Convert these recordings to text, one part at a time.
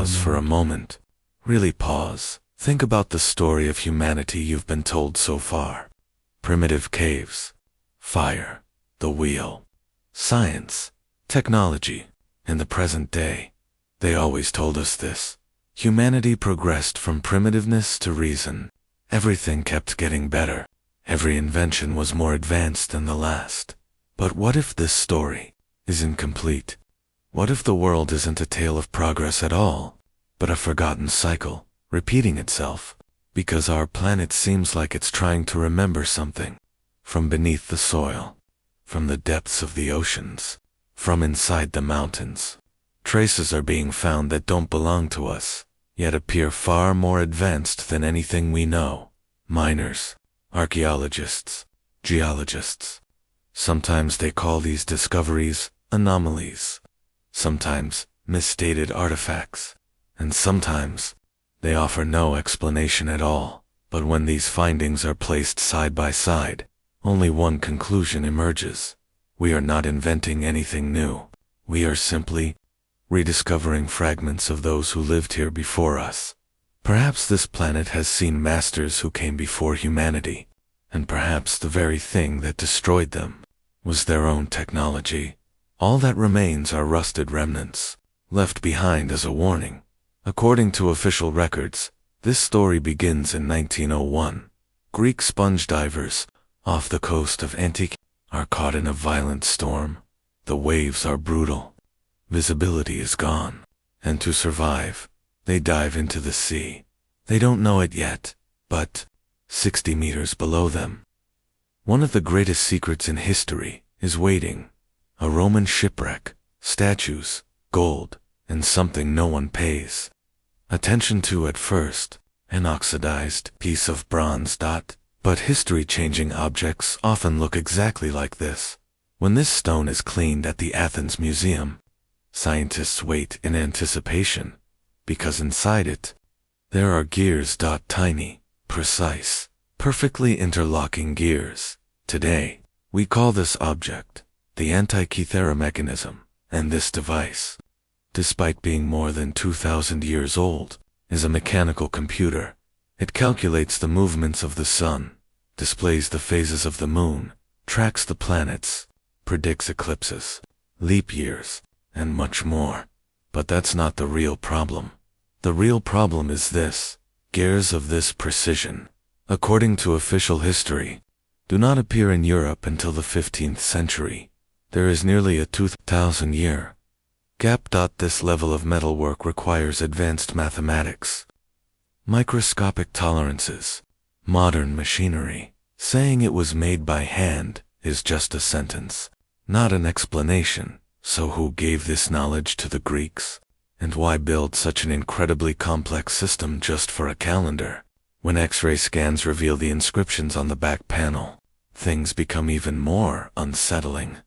Pause for a moment. Really pause. Think about the story of humanity you've been told so far. Primitive caves, fire, the wheel, science, technology. In the present day, they always told us this. Humanity progressed from primitiveness to reason. Everything kept getting better. Every invention was more advanced than the last. But what if this story is incomplete? What if the world isn't a tale of progress at all, but a forgotten cycle, repeating itself? Because our planet seems like it's trying to remember something. From beneath the soil, from the depths of the oceans, from inside the mountains. Traces are being found that don't belong to us, yet appear far more advanced than anything we know. Miners, archaeologists, geologists. Sometimes they call these discoveries anomalies. Sometimes misstated artifacts. And sometimes they offer no explanation at all. But when these findings are placed side by side, only one conclusion emerges. We are not inventing anything new. We are simply rediscovering fragments of those who lived here before us. Perhaps this planet has seen masters who came before humanity, and perhaps the very thing that destroyed them was their own technology. All that remains are rusted remnants, left behind as a warning. According to official records, this story begins in 1901. Greek sponge divers off the coast of Antikythera are caught in a violent storm. The waves are brutal. Visibility is gone. And to survive, they dive into the sea. They don't know it yet, but 60 meters below them, one of the greatest secrets in history is waiting. A Roman shipwreck, statues, gold, and something no one pays attention to at first, an oxidized piece of bronze. But history-changing objects often look exactly like this. When this stone is cleaned at the Athens Museum, scientists wait in anticipation, because inside it, there are gears. Tiny, precise, perfectly interlocking gears. Today, we call this object the Antikythera Mechanism, and this device, despite being more than 2,000 years old, is a mechanical computer. It calculates the movements of the sun, displays the phases of the moon, tracks the planets, predicts eclipses, leap years, and much more. But that's not the real problem. The real problem is this: gears of this precision, according to official history, do not appear in Europe until the 15th century. There is nearly a 2,000-year gap. This level of metalwork requires advanced mathematics, microscopic tolerances, modern machinery. Saying it was made by hand is just a sentence, not an explanation. So who gave this knowledge to the Greeks? And why build such an incredibly complex system just for a calendar? When X-ray scans reveal the inscriptions on the back panel, things become even more unsettling.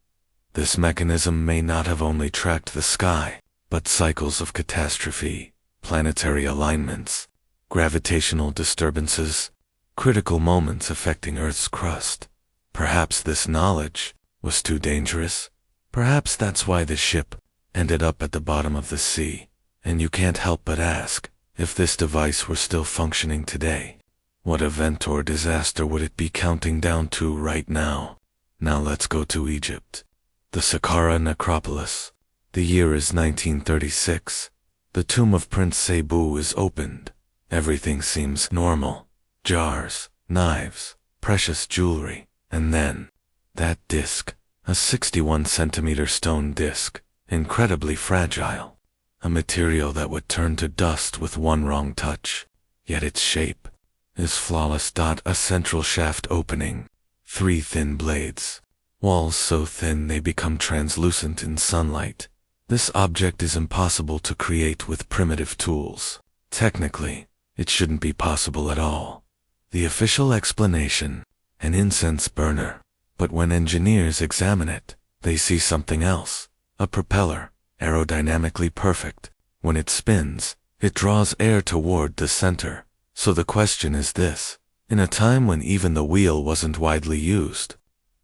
This mechanism may not have only tracked the sky, but cycles of catastrophe, planetary alignments, gravitational disturbances, critical moments affecting Earth's crust. Perhaps this knowledge was too dangerous. Perhaps that's why the ship ended up at the bottom of the sea. And you can't help but ask, if this device were still functioning today, what event or disaster would it be counting down to right now? Now let's go to Egypt. The Saqqara necropolis. The year is 1936. The tomb of Prince Sebu is opened. Everything seems normal. Jars, knives, precious jewelry, and then that disc, a 61-centimeter stone disc, incredibly fragile, a material that would turn to dust with one wrong touch. Yet its shape is flawless. A central shaft opening, 3 thin blades, walls so thin they become translucent in sunlight. This object is impossible to create with primitive tools. Technically, it shouldn't be possible at all. The official explanation: an incense burner. But when engineers examine it, they see something else. A propeller, aerodynamically perfect. When it spins, it draws air toward the center. So the question is this: in a time when even the wheel wasn't widely used,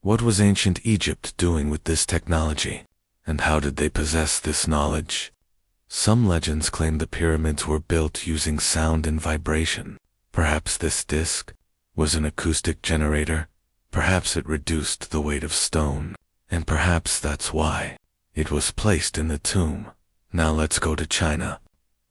what was ancient Egypt doing with this technology? And how did they possess this knowledge? Some legends claim the pyramids were built using sound and vibration. Perhaps this disc was an acoustic generator. Perhaps it reduced the weight of stone. And perhaps that's why it was placed in the tomb. Now let's go to China.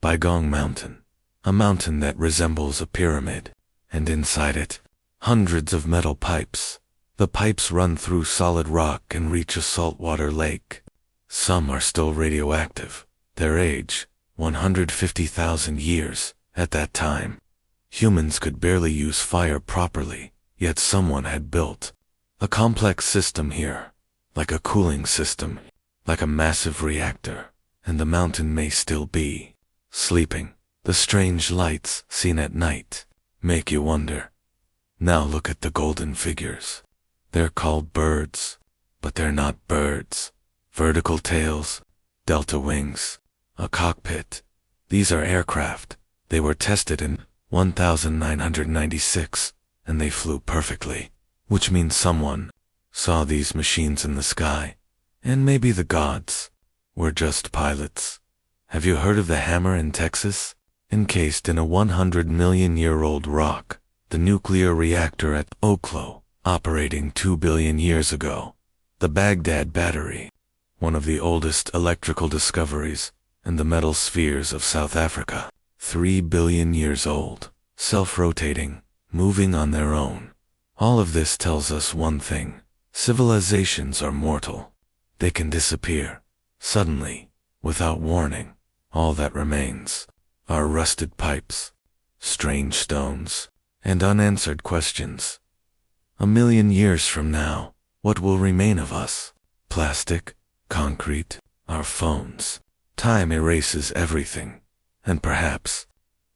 Baigong Mountain. A mountain that resembles a pyramid. And inside it, hundreds of metal pipes. The pipes run through solid rock and reach a saltwater lake. Some are still radioactive. Their age, 150,000 years. At that time, humans could barely use fire properly, yet someone had built a complex system here, like a cooling system, like a massive reactor, and the mountain may still be sleeping. The strange lights seen at night make you wonder. Now look at the golden figures. They're called birds, but they're not birds. Vertical tails, delta wings, a cockpit. These are aircraft. They were tested in 1996, and they flew perfectly, which means someone saw these machines in the sky, and maybe the gods were just pilots. Have you heard of the hammer in Texas? Encased in a 100-million-year-old rock, the nuclear reactor at Oklo, operating 2 billion years ago. The Baghdad Battery, one of the oldest electrical discoveries in the metal spheres of South Africa, 3 billion years old, self-rotating, moving on their own. All of this tells us one thing: civilizations are mortal. They can disappear, suddenly, without warning. All that remains are rusted pipes, strange stones, and unanswered questions. 1,000,000 years from now, what will remain of us? Plastic, concrete, our phones. Time erases everything, and perhaps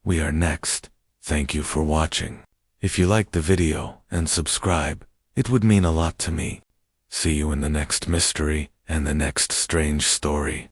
we are next. Thank you for watching. If you liked the video and subscribe, it would mean a lot to me. See you in the next mystery and the next strange story.